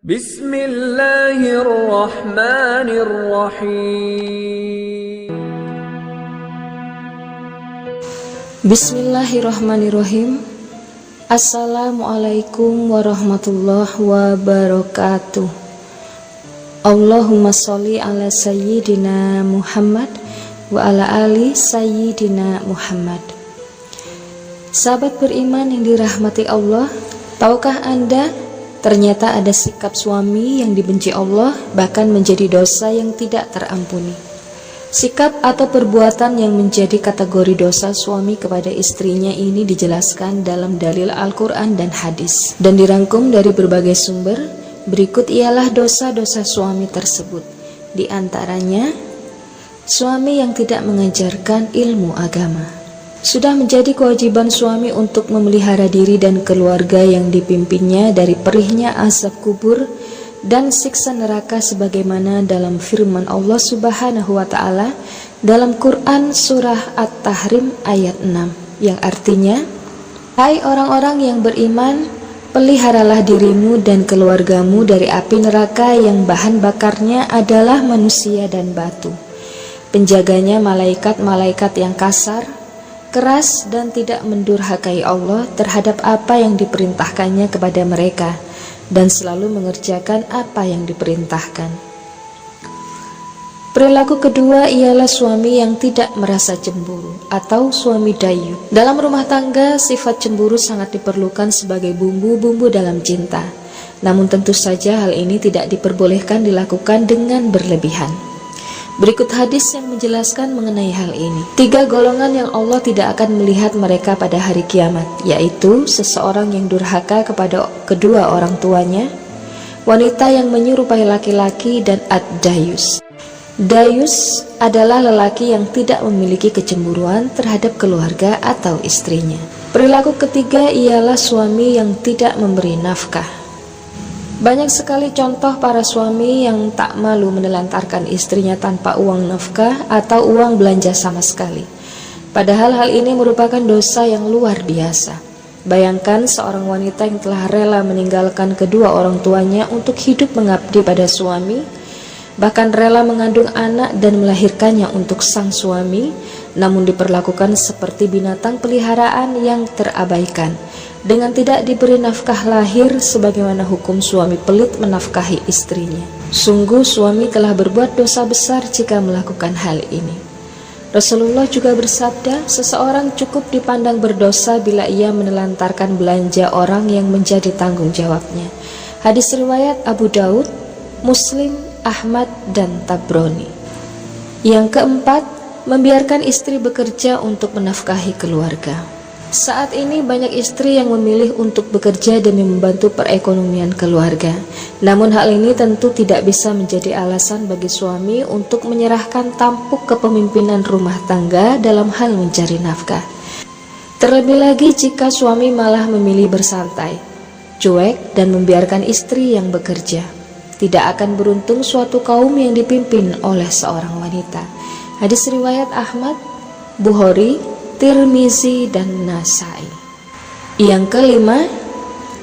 Bismillahirrahmanirrahim. Bismillahirrahmanirrahim. Assalamualaikum warahmatullahi wabarakatuh. Allahumma sholli ala sayyidina Muhammad wa ala ali sayyidina Muhammad. Sahabat beriman yang dirahmati Allah, tahukah Anda ternyata ada sikap suami yang dibenci Allah, bahkan menjadi dosa yang tidak terampuni. Sikap atau perbuatan yang menjadi kategori dosa suami kepada istrinya ini dijelaskan dalam dalil Al-Quran dan hadis, dan dirangkum dari berbagai sumber. Berikut ialah dosa-dosa suami tersebut. Di antaranya, suami yang tidak mengajarkan ilmu agama. Sudah menjadi kewajiban suami untuk memelihara diri dan keluarga yang dipimpinnya dari perihnya azab kubur dan siksa neraka, sebagaimana dalam firman Allah Subhanahu wa Ta'ala dalam Quran surah At-Tahrim ayat 6, yang artinya, hai orang-orang yang beriman, peliharalah dirimu dan keluargamu dari api neraka yang bahan bakarnya adalah manusia dan batu. Penjaganya malaikat-malaikat yang kasar, keras, dan tidak mendurhakai Allah terhadap apa yang diperintahkannya kepada mereka, dan selalu mengerjakan apa yang diperintahkan. Perilaku kedua ialah suami yang tidak merasa cemburu atau suami dayu. Dalam rumah tangga, sifat cemburu sangat diperlukan sebagai bumbu-bumbu dalam cinta. Namun tentu saja hal ini tidak diperbolehkan dilakukan dengan berlebihan. Berikut hadis yang menjelaskan mengenai hal ini. 3 golongan yang Allah tidak akan melihat mereka pada hari kiamat, yaitu seseorang yang durhaka kepada kedua orang tuanya, wanita yang menyerupai laki-laki, dan ad-dayus. Dayus adalah lelaki yang tidak memiliki kecemburuan terhadap keluarga atau istrinya. Perilaku ketiga ialah suami yang tidak memberi nafkah. Banyak sekali contoh para suami yang tak malu menelantarkan istrinya tanpa uang nafkah atau uang belanja sama sekali. Padahal hal ini merupakan dosa yang luar biasa. Bayangkan seorang wanita yang telah rela meninggalkan kedua orang tuanya untuk hidup mengabdi pada suami, bahkan rela mengandung anak dan melahirkannya untuk sang suami, namun diperlakukan seperti binatang peliharaan yang terabaikan, dengan tidak diberi nafkah lahir sebagaimana hukum suami pelit menafkahi istrinya. Sungguh suami telah berbuat dosa besar jika melakukan hal ini. Rasulullah juga bersabda, seseorang cukup dipandang berdosa bila ia menelantarkan belanja orang yang menjadi tanggung jawabnya. Hadis riwayat Abu Daud, Muslim, Ahmad, dan Tabrani. Yang keempat, membiarkan istri bekerja untuk menafkahi keluarga. Saat ini banyak istri yang memilih untuk bekerja demi membantu perekonomian keluarga. Namun hal ini tentu tidak bisa menjadi alasan bagi suami untuk menyerahkan tampuk kepemimpinan rumah tangga dalam hal mencari nafkah. Terlebih lagi jika suami malah memilih bersantai, cuek, dan membiarkan istri yang bekerja. Tidak akan beruntung suatu kaum yang dipimpin oleh seorang wanita. Hadis riwayat Ahmad, Bukhari, Tirmizi, dan Nasai. Yang kelima,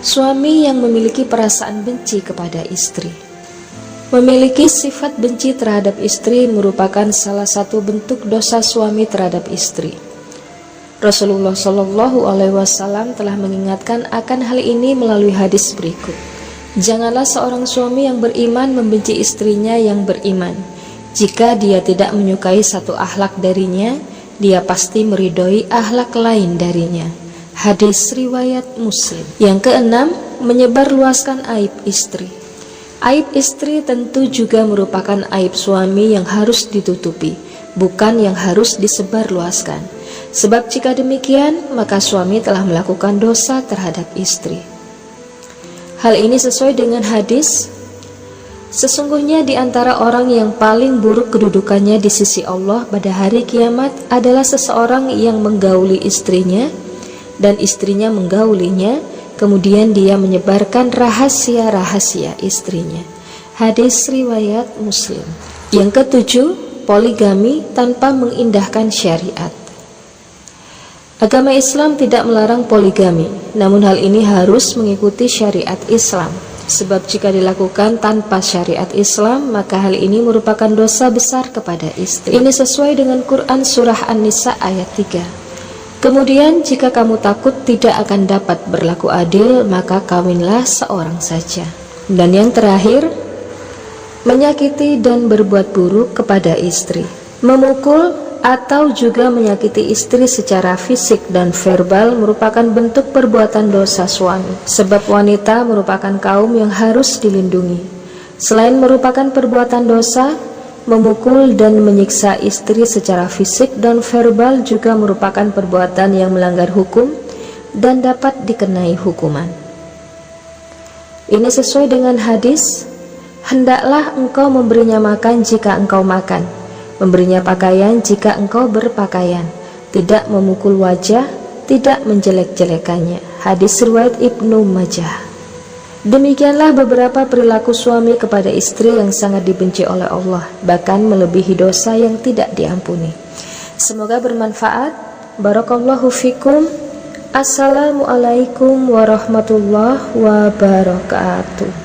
suami yang memiliki perasaan benci kepada istri. Memiliki sifat benci terhadap istri merupakan salah satu bentuk dosa suami terhadap istri. Rasulullah Shallallahu Alaihi Wasallam telah mengingatkan akan hal ini melalui hadis berikut. Janganlah seorang suami yang beriman membenci istrinya yang beriman. Jika dia tidak menyukai satu akhlak darinya, dia pasti meridhoi akhlak lain darinya. Hadis riwayat Muslim. Yang keenam, menyebarluaskan aib istri. Aib istri tentu juga merupakan aib suami yang harus ditutupi, bukan yang harus disebarluaskan. Sebab jika demikian, maka suami telah melakukan dosa terhadap istri. Hal ini sesuai dengan hadis, sesungguhnya di antara orang yang paling buruk kedudukannya di sisi Allah pada hari kiamat adalah seseorang yang menggauli istrinya dan istrinya menggaulinya, kemudian dia menyebarkan rahasia-rahasia istrinya. Hadis riwayat Muslim. Yang ketujuh, poligami tanpa mengindahkan syariat. Agama Islam tidak melarang poligami, namun hal ini harus mengikuti syariat Islam. Sebab jika dilakukan tanpa syariat Islam, maka hal ini merupakan dosa besar kepada istri. Ini sesuai dengan Quran Surah An-Nisa ayat 3. Kemudian jika kamu takut tidak akan dapat berlaku adil, maka kawinlah seorang saja. Dan yang terakhir, menyakiti dan berbuat buruk kepada istri. Memukul atau juga menyakiti istri secara fisik dan verbal merupakan bentuk perbuatan dosa suami, sebab wanita merupakan kaum yang harus dilindungi. Selain merupakan perbuatan dosa, memukul dan menyiksa istri secara fisik dan verbal juga merupakan perbuatan yang melanggar hukum dan dapat dikenai hukuman. Ini sesuai dengan hadis, hendaklah engkau memberinya makan jika engkau makan, memberinya pakaian jika engkau berpakaian, tidak memukul wajah, tidak menjelek-jelekannya. Hadis riwayat Ibnu Majah. Demikianlah beberapa perilaku suami kepada istri yang sangat dibenci oleh Allah, bahkan melebihi dosa yang tidak diampuni. Semoga bermanfaat. Barakallahu fikum. Assalamualaikum warahmatullahi wabarakatuh.